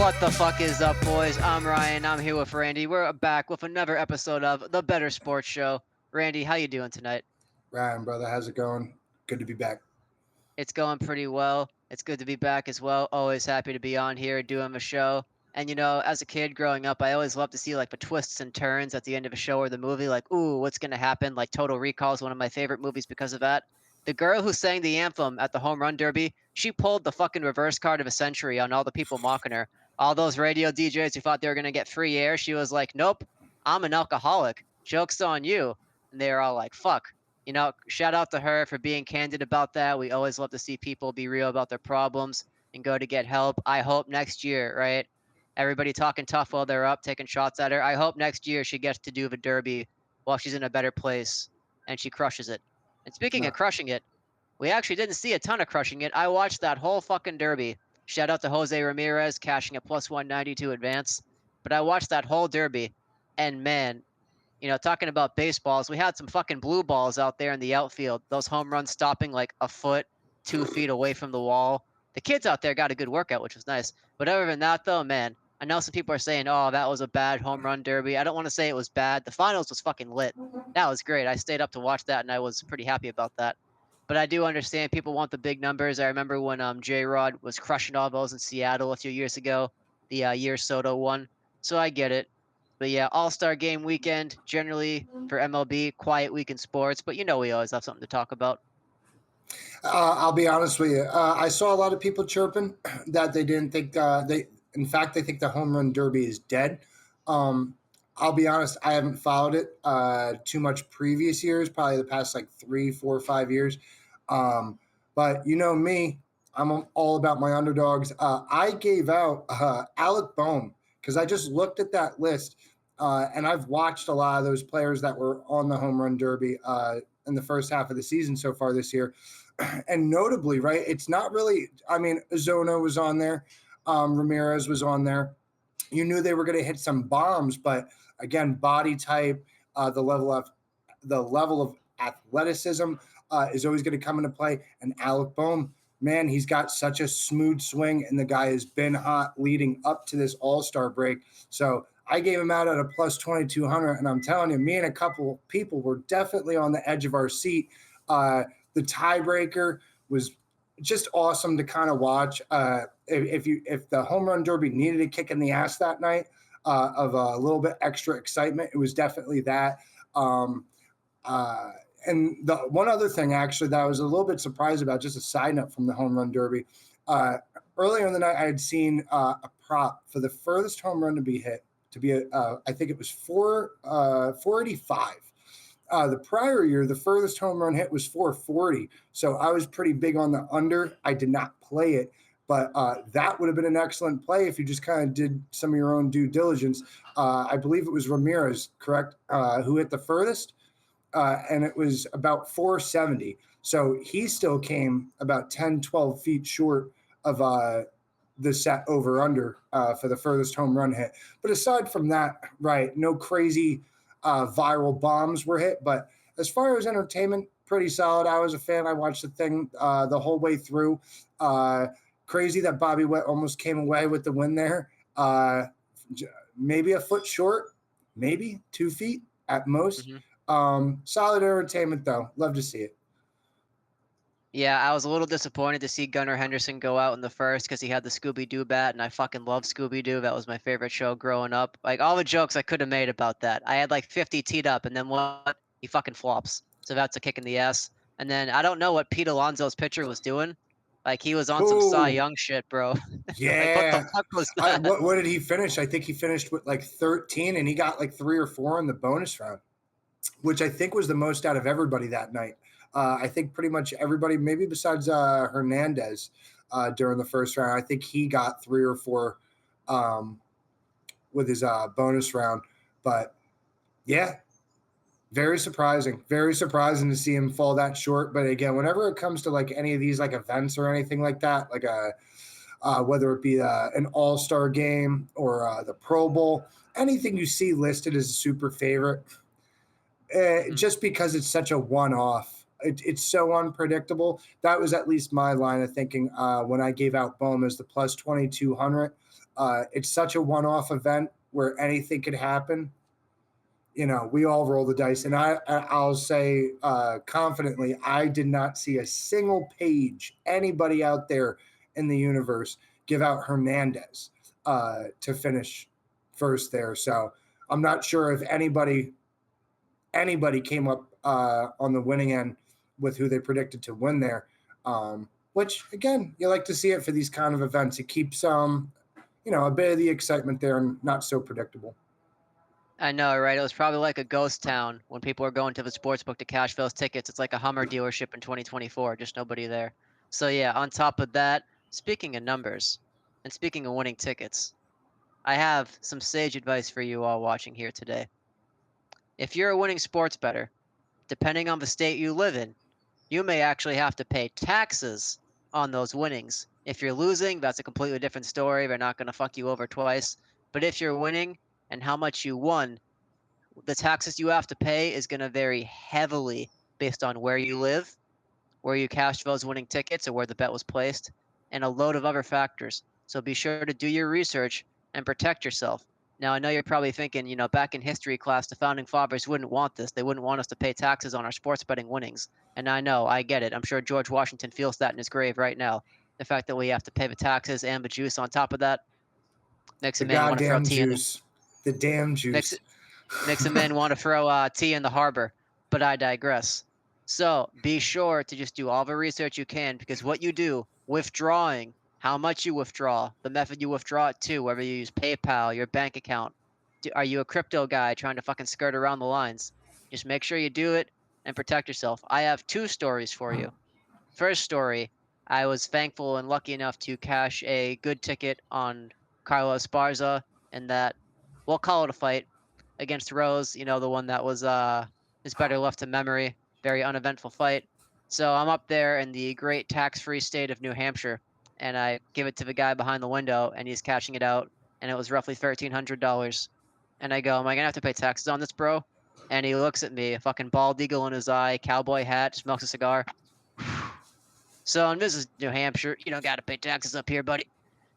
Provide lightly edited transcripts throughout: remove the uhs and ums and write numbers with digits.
What the fuck is up, boys? I'm Ryan. I'm here with Randy. We're back with another episode of the Bettor Sports Show. Randy, how you doing tonight? Ryan, brother, how's it going? Good to be back. It's going pretty well. It's good to be back as well. Always happy to be on here doing the show. And as a kid growing up, I always loved to see like the twists and turns at the end of a show or the movie. Like, ooh, what's gonna happen? Like Total Recall is one of my favorite movies because of that. The girl who sang the anthem at the Home Run Derby, she pulled the fucking reverse card of a century on all the people mocking her. All those radio DJs who thought they were gonna get free air, she was like, "Nope, I'm an alcoholic. Joke's on you." And they were all like, "Fuck." Shout out to her for being candid about that. We always love to see people be real about their problems and go to get help. I hope next year, right? Everybody talking tough while they're up, taking shots at her. I hope next year she gets to do the derby while she's in a better place and she crushes it. And speaking of No. crushing it, we actually didn't see a ton of crushing it. I watched that whole fucking derby. Shout out to Jose Ramirez cashing a plus 190 to advance. But I watched that whole derby, and man, talking about baseballs, we had some fucking blue balls out there in the outfield. Those home runs stopping like a foot, 2 feet away from the wall. The kids out there got a good workout, which was nice. But other than that, though, man, I know some people are saying, "Oh, that was a bad home run derby." I don't want to say it was bad. The finals was fucking lit. That was great. I stayed up to watch that, and I was pretty happy about that. But I do understand people want the big numbers. I remember when J Rod was crushing all those in Seattle a few years ago, the year Soto won. So I get it. But yeah, All-Star game weekend, generally for MLB, quiet week in sports, but we always have something to talk about. I'll be honest with you. I saw a lot of people chirping that they didn't think in fact, they think the home run derby is dead. Um, I'll be honest. I haven't followed it too much previous years, probably the past like 3, 4, 5 years. Um, but you know me, I'm all about my underdogs. I gave out Alec Bohm because I just looked at that list. And I've watched a lot of those players that were on the home run derby in the first half of the season so far this year. And notably, right, it's not really, I mean, Ozuna was on there, Ramirez was on there. You knew they were going to hit some bombs, but again, body type, the level of athleticism is always going to come into play. And Alec Bohm, man, he's got such a smooth swing, and the guy has been hot leading up to this All-Star break. So I gave him out at a plus 2,200, and I'm telling you, me and a couple people were definitely on the edge of our seat. The tiebreaker was just awesome to kind of watch. If the home run derby needed a kick in the ass that night of a little bit extra excitement, it was definitely that. And the one other thing actually that I was a little bit surprised about, just a side note from the home run derby. Earlier in the night, I had seen a prop for the furthest home run to be hit to be I think it was 485. The prior year, the furthest home run hit was 440. So I was pretty big on the under. I did not play it, but that would have been an excellent play if you just kind of did some of your own due diligence. I believe it was Ramirez, correct, who hit the furthest, and it was about 470. So he still came about 10, 12 feet short of the set over under for the furthest home run hit. But aside from that, right, no crazy viral bombs were hit. But as far as entertainment, pretty solid. I was a fan. I watched the thing the whole way through. Crazy that Bobby Witt almost came away with the win there. Maybe a foot short, maybe 2 feet at most. Solid entertainment, though. Love to see it. Yeah, I was a little disappointed to see Gunnar Henderson go out in the first because he had the Scooby-Doo bat, and I fucking love Scooby-Doo. That was my favorite show growing up. Like, all the jokes I could have made about that. I had like 50 teed up, and then what? He fucking flops. So that's a kick in the ass. And then I don't know what Pete Alonso's pitcher was doing. Like, he was on some Cy Oh, Young shit, bro. Like, what the yeah. fuck was that? What did he finish? I think he finished with like 13, and he got like 3 or 4 in the bonus round, which I think was the most out of everybody that night. I think pretty much everybody, maybe besides Hernandez during the first round, I think he got 3 or 4 with his bonus round. But yeah, very surprising. Very surprising to see him fall that short. But again, whenever it comes to like any of these like events or anything like that, like whether it be an All-Star game or the Pro Bowl, anything you see listed as a super favorite, just because it's such a one-off. It's so unpredictable. That was at least my line of thinking when I gave out Bohm as the plus 2,200. It's such a one-off event where anything could happen. We all roll the dice, and I'll say confidently, I did not see a single page anybody out there in the universe give out Hernandez to finish first there. So I'm not sure if anybody came up on the winning end with who they predicted to win there. Which again, you like to see it for these kind of events. It keeps a bit of the excitement there and not so predictable. I know, right? It was probably like a ghost town when people were going to the sports book to cash those tickets. It's like a Hummer dealership in 2024, just nobody there. So yeah, on top of that, speaking of numbers and speaking of winning tickets, I have some sage advice for you all watching here today. If you're a winning sports bettor, depending on the state you live in, you may actually have to pay taxes on those winnings. If you're losing, that's a completely different story. They're not going to fuck you over twice. But if you're winning and how much you won, the taxes you have to pay is going to vary heavily based on where you live, where you cashed those winning tickets, or where the bet was placed, and a load of other factors. So be sure to do your research and protect yourself. Now, I know you're probably thinking, back in history class, the founding fathers wouldn't want this. They wouldn't want us to pay taxes on our sports betting winnings. And I know, I get it. I'm sure George Washington feels that in his grave right now. The fact that we have to pay the taxes and the juice on top of that makes The a man want to throw goddamn tea in juice. The damn juice. makes a man want to throw tea in the harbor, but I digress. So be sure to just do all the research you can, because what you do, withdrawing, how much you withdraw, the method you withdraw it to, whether you use PayPal, your bank account, are you a crypto guy trying to fucking skirt around the lines? Just make sure you do it and protect yourself. I have two stories for you. First story, I was thankful and lucky enough to cash a good ticket on Carlos Esparza in that, we'll call it a fight, against Rose, the one that was is better left to memory, very uneventful fight. So I'm up there in the great tax-free state of New Hampshire, and I give it to the guy behind the window, and he's cashing it out, and it was roughly $1,300. And I go, "Am I gonna have to pay taxes on this, bro?" And he looks at me, a fucking bald eagle in his eye, cowboy hat, smokes a cigar. So, and this is New Hampshire. You don't got to pay taxes up here, buddy.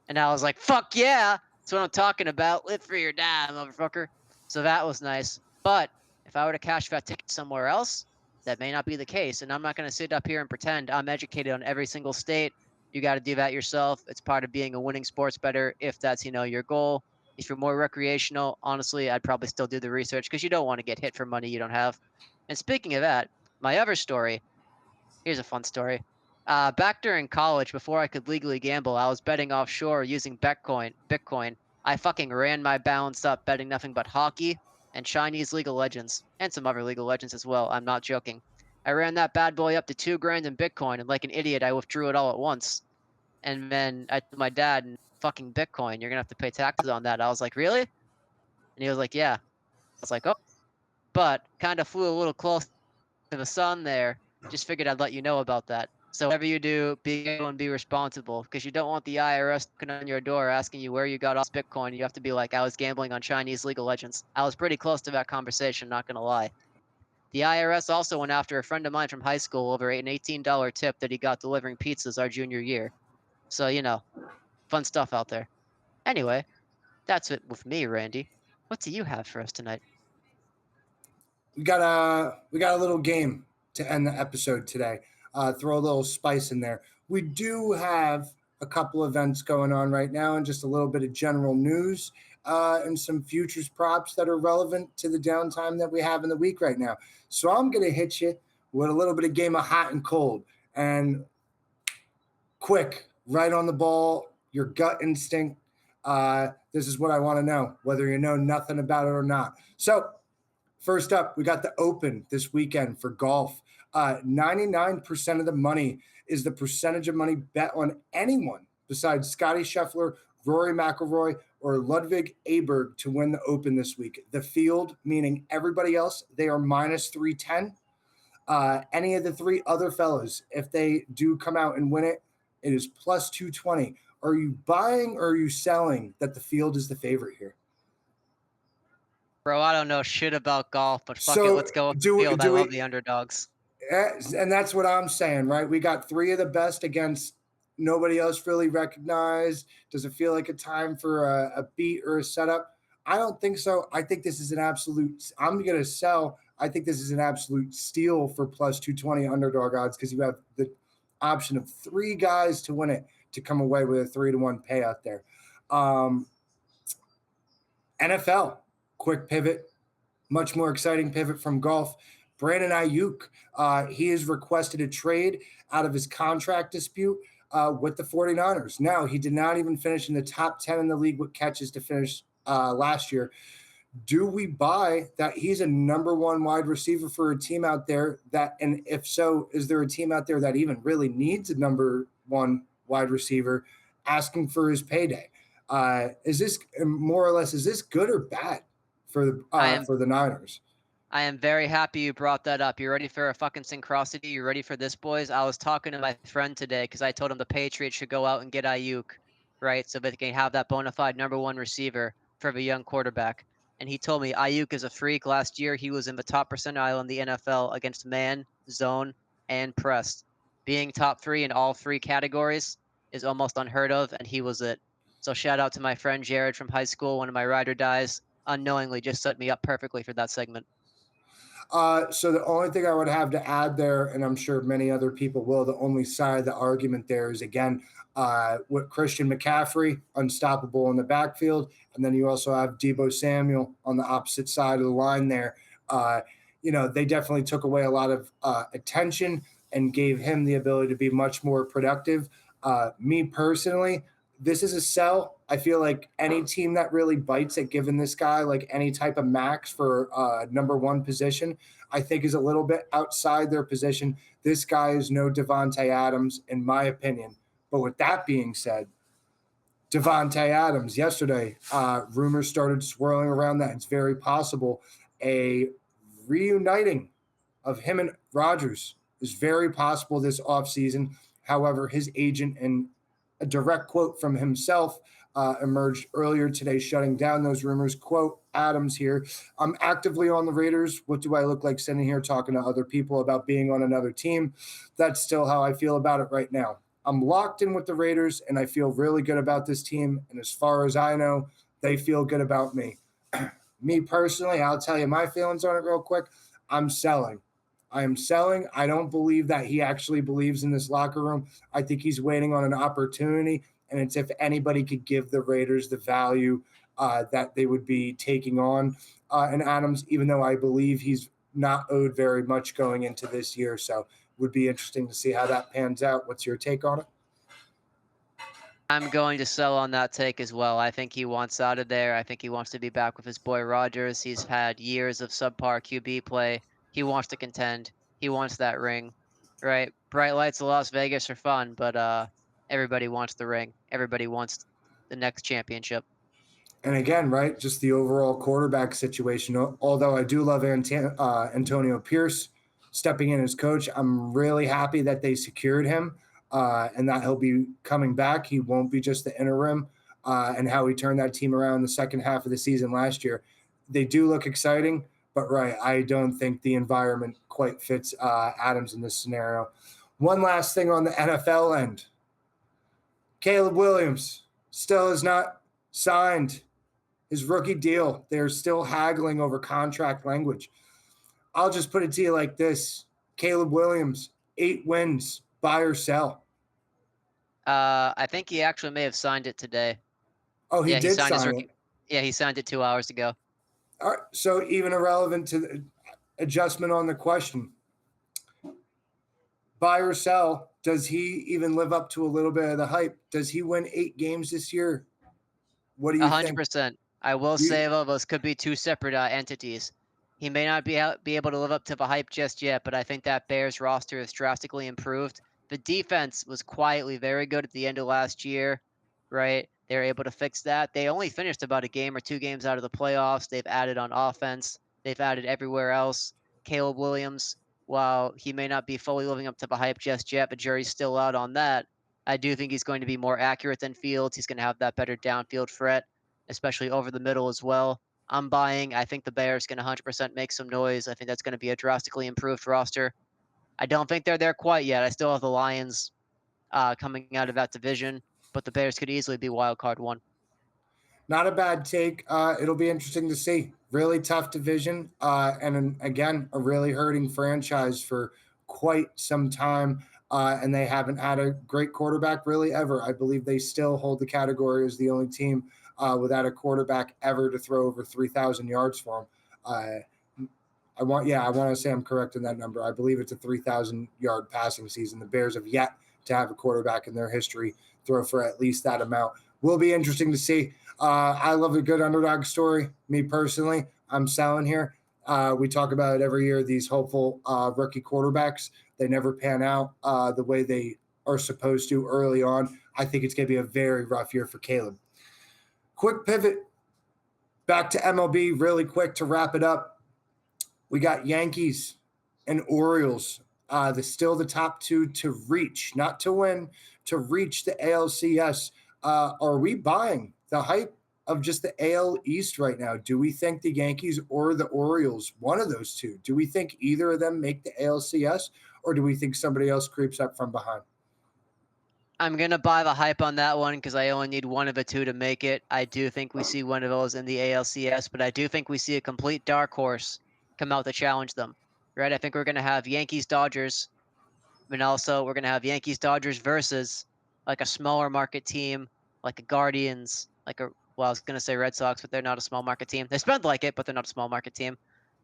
And I was like, fuck yeah. That's what I'm talking about. Live for your dime, motherfucker. So that was nice. But if I were to cash that ticket somewhere else, that may not be the case. And I'm not going to sit up here and pretend I'm educated on every single state. You got to do that yourself. It's part of being a winning sports bettor if that's, your goal. If you're more recreational, honestly, I'd probably still do the research because you don't want to get hit for money you don't have. And speaking of that, my other story, here's a fun story. Back during college, before I could legally gamble, I was betting offshore using Bitcoin. I fucking ran my balance up betting nothing but hockey and Chinese League of Legends and some other League of Legends as well. I'm not joking. I ran that bad boy up to $2,000 in Bitcoin, and like an idiot, I withdrew it all at once. And then I told my dad, "Fucking Bitcoin, you're gonna have to pay taxes on that." I was like, "Really?" And he was like, "Yeah." I was like, "Oh," but kind of flew a little close to the sun there. Just figured I'd let you know about that. So whatever you do, be able and be responsible, because you don't want the IRS knocking on your door asking you where you got all this Bitcoin. You have to be like, "I was gambling on Chinese League of Legends." I was pretty close to that conversation, not gonna lie. The IRS also went after a friend of mine from high school over an $18 tip that he got delivering pizzas our junior year. So, fun stuff out there. Anyway, that's it with me, Randy. What do you have for us tonight? We got a little game to end the episode today. Throw a little spice in there. We do have a couple events going on right now, and just a little bit of general news and some futures props that are relevant to the downtime that we have in the week right now. So I'm going to hit you with a little bit of game of hot and cold, and quick, right on the ball, your gut instinct. This is what I want to know, whether you know nothing about it or not. So first up, we got the Open this weekend for golf. 99% of the money is the percentage of money bet on anyone besides Scotty Scheffler, Rory McIlroy, or Ludwig Aberg to win the Open this week. The field, meaning everybody else, they are minus 310. Any of the three other fellows, if they do come out and win it, it is plus 220. Are you buying or are you selling that the field is the favorite here? Bro, I don't know shit about golf, but fuck it, let's go with the field. I love the underdogs. And that's what I'm saying, right? We got three of the best against nobody else really recognized? Does it feel like a time for a beat or a setup? I don't think so. I think this is an absolute. I'm going to sell. I think this is an absolute steal for plus 220 underdog odds because you have the option of three guys to win it to come away with a 3-1 payout there. Um, NFL, quick pivot, much more exciting pivot from golf. Brandon Aiyuk, he has requested a trade out of his contract dispute with the 49ers. Now, he did not even finish in the top 10 in the league with catches to finish last year. Do we buy that he's a number one wide receiver for a team out there that, and if so, is there a team out there that even really needs a number one wide receiver asking for his payday? Is this more or less, is this good or bad I am for the Niners? I am very happy you brought that up. You ready for a fucking synchronicity? You ready for this, boys? I was talking to my friend today because I told him the Patriots should go out and get Aiyuk, right? So that they can have that bona fide number one receiver for a young quarterback. And he told me Aiyuk is a freak. Last year, he was in the top percentile in the NFL against man, zone, and press. Being top three in all three categories is almost unheard of, and he was it. So shout out to my friend Jared from high school, one of my ride or dies, unknowingly just set me up perfectly for that segment. So the only thing I would have to add there, and I'm sure many other people will, the only side of the argument there is again with Christian McCaffrey, unstoppable in the backfield, and then you also have Debo Samuel on the opposite side of the line there. They definitely took away a lot of attention and gave him the ability to be much more productive. Me personally, this is a sell. I feel like any team that really bites at giving this guy like any type of max for number one position, I think is a little bit outside their position. This guy is no Devontae Adams, in my opinion. But with that being said, Devontae Adams yesterday, rumors started swirling around that it's very possible a reuniting of him and Rodgers is very possible this offseason. However, his agent and a direct quote from himself emerged earlier today, shutting down those rumors. Quote Adams here: "I'm actively on the Raiders. What do I look like sitting here talking to other people about being on another team? That's still how I feel about it right now. I'm locked in with the Raiders, and I feel really good about this team. And as far as I know, they feel good about me. Me personally, I'll tell you my feelings on it real quick. I'm selling. I am selling. I don't believe that he actually believes in this locker room. I think he's waiting on an opportunity, and it's if anybody could give the Raiders the value that they would be taking on. And Adams, even though I believe he's not owed very much going into this year, so would be interesting to see how that pans out. What's your take on it? I'm going to sell on that take as well. I think he wants out of there. I think he wants to be back with his boy Rodgers. He's had years of subpar QB play. He wants to contend. He wants that ring, right? Bright lights of Las Vegas are fun, but everybody wants the ring. Everybody wants the next championship. And again, right, just the overall quarterback situation. Although I do love Antonio Pierce stepping in as coach, I'm really happy that they secured him and that he'll be coming back. He won't be just the interim and how he turned that team around the second half of the season last year. They do look exciting, but right, I don't think the environment quite fits Adams in this scenario. One last thing on the NFL end. Caleb Williams still is not signed his rookie deal. They're still haggling over contract language. I'll just put it to you like this: Caleb Williams, 8 wins, buy or sell. I think he actually may have signed it today. Oh, he Yeah, he did signed his sign rookie. it. Yeah, he signed it 2 hours ago. All right, so even irrelevant to the adjustment on the question, buy or sell, does he even live up to a little bit of the hype? Does he win 8 games this year? What do you think? 100%. I will You, say, though, those could be two separate entities. He may not be able to live up to the hype just yet, but I think that Bears roster is drastically improved. The defense was quietly very good at the end of last year, right? They were able to fix that. They only finished about a game or 2 games out of the playoffs. They've added on offense. They've added everywhere else. Caleb Williams, while he may not be fully living up to the hype just yet, the jury's still out on that. I do think he's going to be more accurate than Fields. He's going to have that better downfield threat, especially over the middle as well. I'm buying. I think the Bears can 100% make some noise. I think that's going to be a drastically improved roster. I don't think they're there quite yet. I still have the Lions coming out of that division, but the Bears could easily be wild card one. Not a bad take. It'll be interesting to see. Really tough division, again, a really hurting franchise for quite some time. And they haven't had a great quarterback really ever. I believe they still hold the category as the only team without a quarterback ever to throw over 3,000 yards for them. I want to say I'm correct in that number. I believe it's a 3,000-yard passing season. The Bears have yet to have a quarterback in their history throw for at least that amount. Will be interesting to see. I love a good underdog story. Me personally, I'm selling here. We talk about it every year, these hopeful rookie quarterbacks. They never pan out the way they are supposed to early on. I think it's going to be a very rough year for Caleb. Quick pivot back to MLB really quick to wrap it up. We got Yankees and Orioles. Still the top two to reach, not to win, to reach the ALCS. Are we buying the hype of just the AL East right now? Do we think the Yankees or the Orioles, one of those two, do we think either of them make the ALCS, or do we think somebody else creeps up from behind? I'm going to buy the hype on that one because I only need one of the two to make it. I do think we see one of those in the ALCS, but I do think we see a complete dark horse come out to challenge them, right? I think we're going to have Yankees-Dodgers, and also we're going to have Yankees-Dodgers versus like a smaller market team, like a Guardians, I was going to say Red Sox, but they're not a small market team. They spend like it, but they're not a small market team.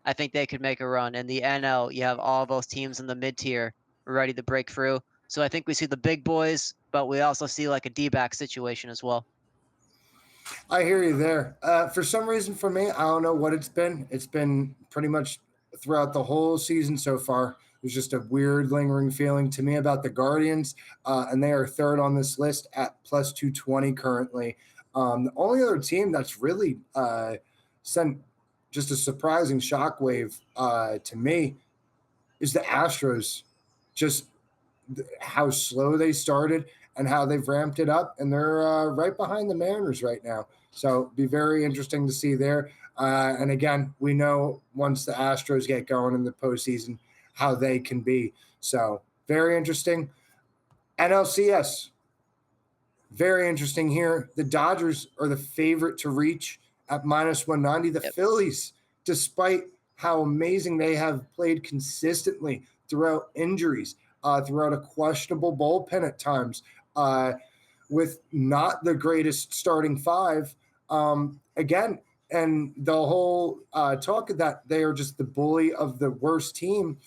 I think they could make a run. In the NL, you have all those teams in the mid-tier ready to break through. So I think we see the big boys, but we also see like a D-back situation as well. I hear you there. For some reason, for me, I don't know what it's been. It's been pretty much throughout the whole season so far. There's just a weird lingering feeling to me about the Guardians, and they are third on this list at plus 220 currently. The only other team that's really sent just a surprising shockwave to me is the Astros. Just how slow they started and how they've ramped it up, and they're right behind the Mariners right now. So be very interesting to see there. And again, we know once the Astros get going in the postseason, how they can be. So very interesting. NLCS, very interesting here. The Dodgers are the favorite to reach at minus 190. The Phillies, despite how amazing they have played consistently throughout injuries, throughout a questionable bullpen at times, with not the greatest starting five. Again, and the whole talk of that they are just the bully of the worst team.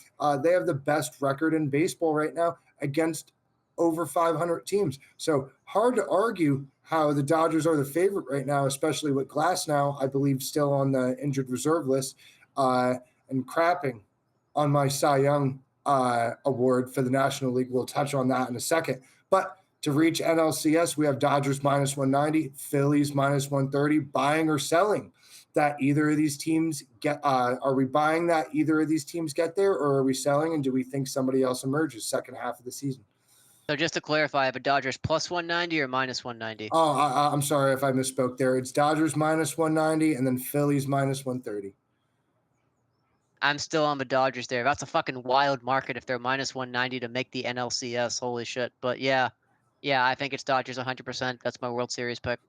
They have the best record in baseball right now against over 500 teams. So hard to argue how the Dodgers are the favorite right now, especially with Glasnow, I believe, still on the injured reserve list, and crapping on my Cy Young award for the National League. We'll touch on that in a second. But to reach NLCS, we have Dodgers minus 190, Phillies minus 130, buying or selling that either of these teams get. Are we buying that either of these teams get there, or are we selling? And do we think somebody else emerges second half of the season? So just to clarify, I have a Dodgers plus 190 or minus 190? Oh, I'm sorry if I misspoke there. It's Dodgers minus 190 and then Phillies minus 130. I'm still on the Dodgers there. That's a fucking wild market if they're minus 190 to make the NLCS. Holy shit. But yeah, I think it's Dodgers 100%. That's my World Series pick.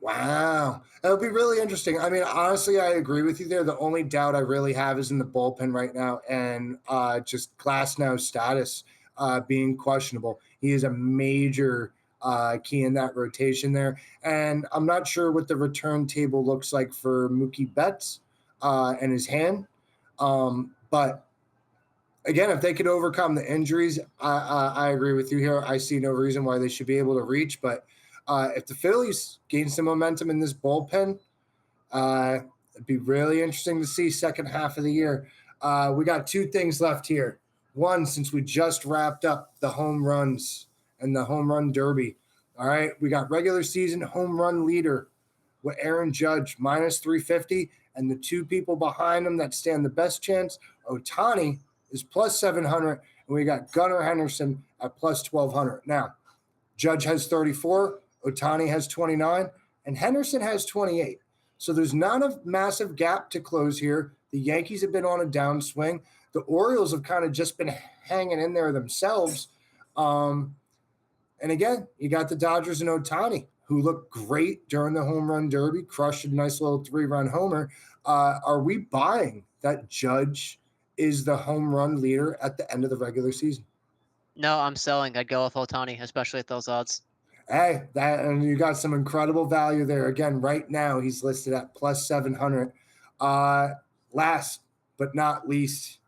Wow. That would be really interesting. I mean, honestly, I agree with you there. The only doubt I really have is in the bullpen right now, and just Glasnow's status being questionable. He is a major key in that rotation there. And I'm not sure what the return table looks like for Mookie Betts and his hand. But again, if they could overcome the injuries, I agree with you here. I see no reason why they should be able to reach. But if the Phillies gain some momentum in this bullpen, it'd be really interesting to see second half of the year. We got two things left here. One, since we just wrapped up the home runs and the home run derby. All right, we got regular season home run leader with Aaron Judge minus 350, and the two people behind him that stand the best chance, Ohtani is plus 700, and we got Gunnar Henderson at plus 1200. Now, Judge has 34, Ohtani has 29, and Henderson has 28. So there's not a massive gap to close here. The Yankees have been on a downswing. The Orioles have kind of just been hanging in there themselves. And And again, you got the Dodgers and Ohtani, who looked great during the home run derby, crushed a nice little 3-run homer. Are we buying that Judge is the home run leader at the end of the regular season? No, I'm selling. I'd go with Otani, especially at those odds. Hey, that and you got some incredible value there. Again, right now he's listed at plus 700. Uh, Last but not least,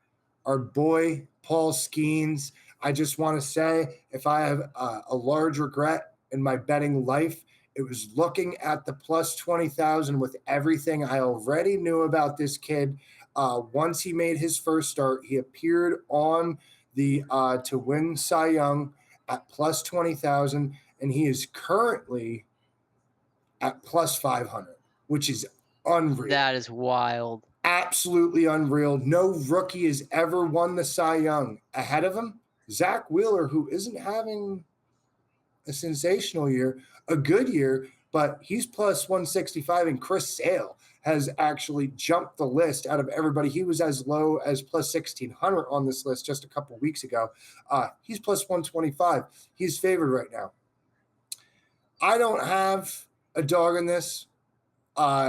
our boy Paul Skeens. I just want to say, if I have a large regret in my betting life, it was looking at the plus 20,000 with everything I already knew about this kid. Once he made his first start, he appeared on the to win Cy Young at plus 20,000, and he is currently at plus 500, which is unreal. That is wild. Absolutely unreal. No rookie has ever won the Cy Young. Ahead of him, Zach Wheeler, who isn't having a sensational year, a good year, but he's plus 165, and Chris Sale has actually jumped the list out of everybody. He was as low as plus 1,600 on this list just a couple weeks ago. He's plus 125. He's favored right now. I don't have a dog in this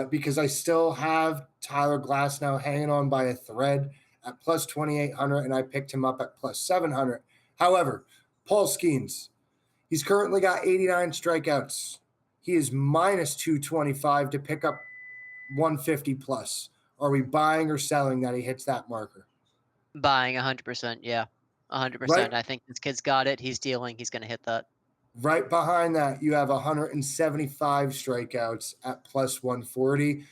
because I still have Tyler Glasnow hanging on by a thread at plus 2,800, and I picked him up at plus 700. However, Paul Skeens, he's currently got 89 strikeouts. He is minus 225 to pick up 150 plus. Are we buying or selling that he hits that marker? Buying 100%. Yeah, 100%. Right, I think this kid's got it. He's dealing. He's going to hit that. right behind that, you have 175 strikeouts at plus 140.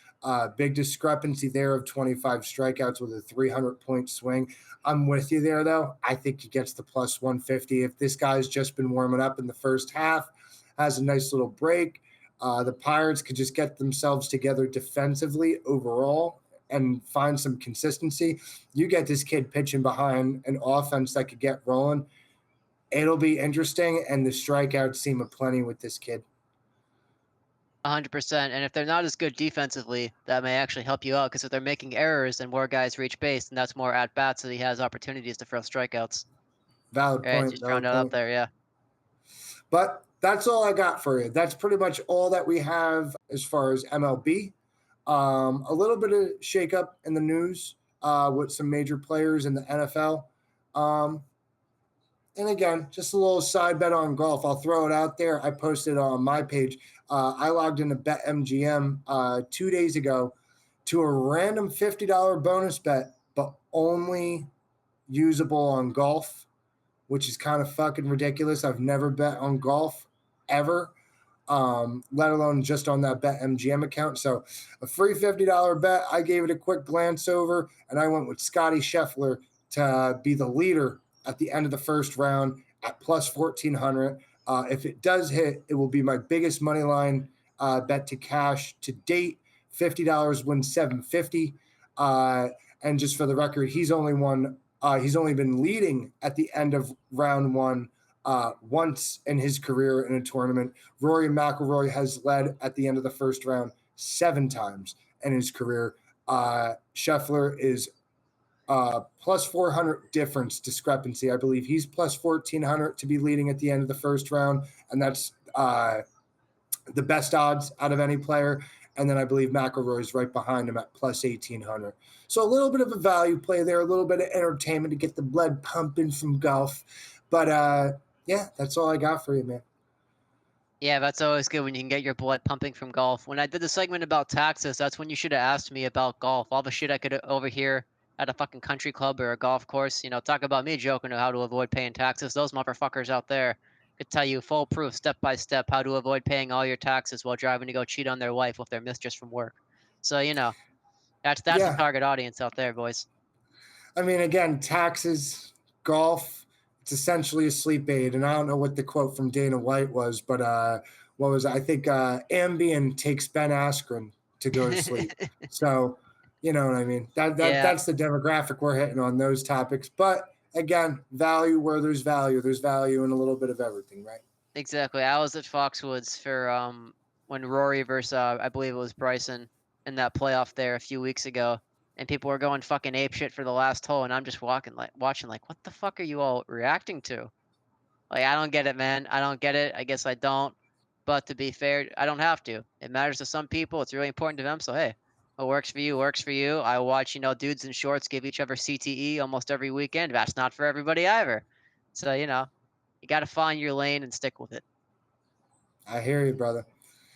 Big discrepancy there of 25 strikeouts with a 300-point swing. I'm with you there, though. I think he gets the plus 150. If this guy's just been warming up in the first half, has a nice little break, the Pirates could just get themselves together defensively overall and find some consistency. You get this kid pitching behind an offense that could get rolling. It'll be interesting, and the strikeouts seem aplenty with this kid. 100%. And if they're not as good defensively, that may actually help you out because if they're making errors and more guys reach base, then that's more at bats, so he has opportunities to throw strikeouts. Valid Right, point. just throwing Valid that out point. there. Yeah. But that's all I got for you. That's pretty much all that we have as far as MLB. A little bit of shakeup in the news with some major players in the NFL. And again, just a little side bet on golf. I'll throw it out there. I posted on my page. I logged into BetMGM 2 days ago to a random $50 bonus bet, but only usable on golf, which is kind of fucking ridiculous. I've never bet on golf ever, let alone just on that BetMGM account. So a free $50 bet. I gave it a quick glance over, and I went with Scotty Scheffler to be the leader at the end of the first round at plus 1,400. If it does hit, it will be my biggest money line bet to cash to date. $50 wins 750. And just for the record, he's only been leading at the end of round one once in his career in a tournament. Rory McIlroy has led at the end of the first round 7 times in his career. Scheffler is plus 400 difference discrepancy. I believe he's plus 1,400 to be leading at the end of the first round, and that's the best odds out of any player. And then I believe McIlroy is right behind him at plus 1,800. So a little bit of a value play there, a little bit of entertainment to get the blood pumping from golf. But yeah, that's all I got for you, man. Yeah, that's always good when you can get your blood pumping from golf. When I did the segment about taxes, that's when you should have asked me about golf. All the shit I could overhear at a fucking country club or a golf course. Talk about me joking how to avoid paying taxes. Those motherfuckers out there could tell you foolproof, step by step, how to avoid paying all your taxes while driving to go cheat on their wife with their mistress from work. So, that's the Yeah, target audience out there, boys. I mean, again, taxes, golf, it's essentially a sleep aid. And I don't know what the quote from Dana White was, but what was it? I think Ambien takes Ben Askren to go to sleep. So, you know what I mean? Yeah, That's the demographic we're hitting on those topics. But again, value where there's value. There's value in a little bit of everything, right? exactly. I was at Foxwoods for when Rory versus I believe it was Bryson in that playoff there a few weeks ago, and people were going fucking ape shit for the last hole, and I'm just watching like, what the fuck are you all reacting to? Like, I don't get it, man. I don't get it. I guess I don't. But to be fair, I don't have to. It matters to some people. It's really important to them. So hey, what works for you works for you. I watch, dudes in shorts give each other CTE almost every weekend. That's not for everybody either. So, you got to find your lane and stick with it. I hear you, brother.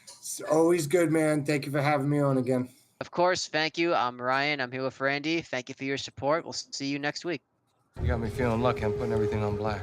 It's always good, man. Thank you for having me on again. Of course, thank you. I'm Ryan. I'm here with Randy. Thank you for your support. We'll see you next week. You got me feeling lucky. I'm putting everything on black.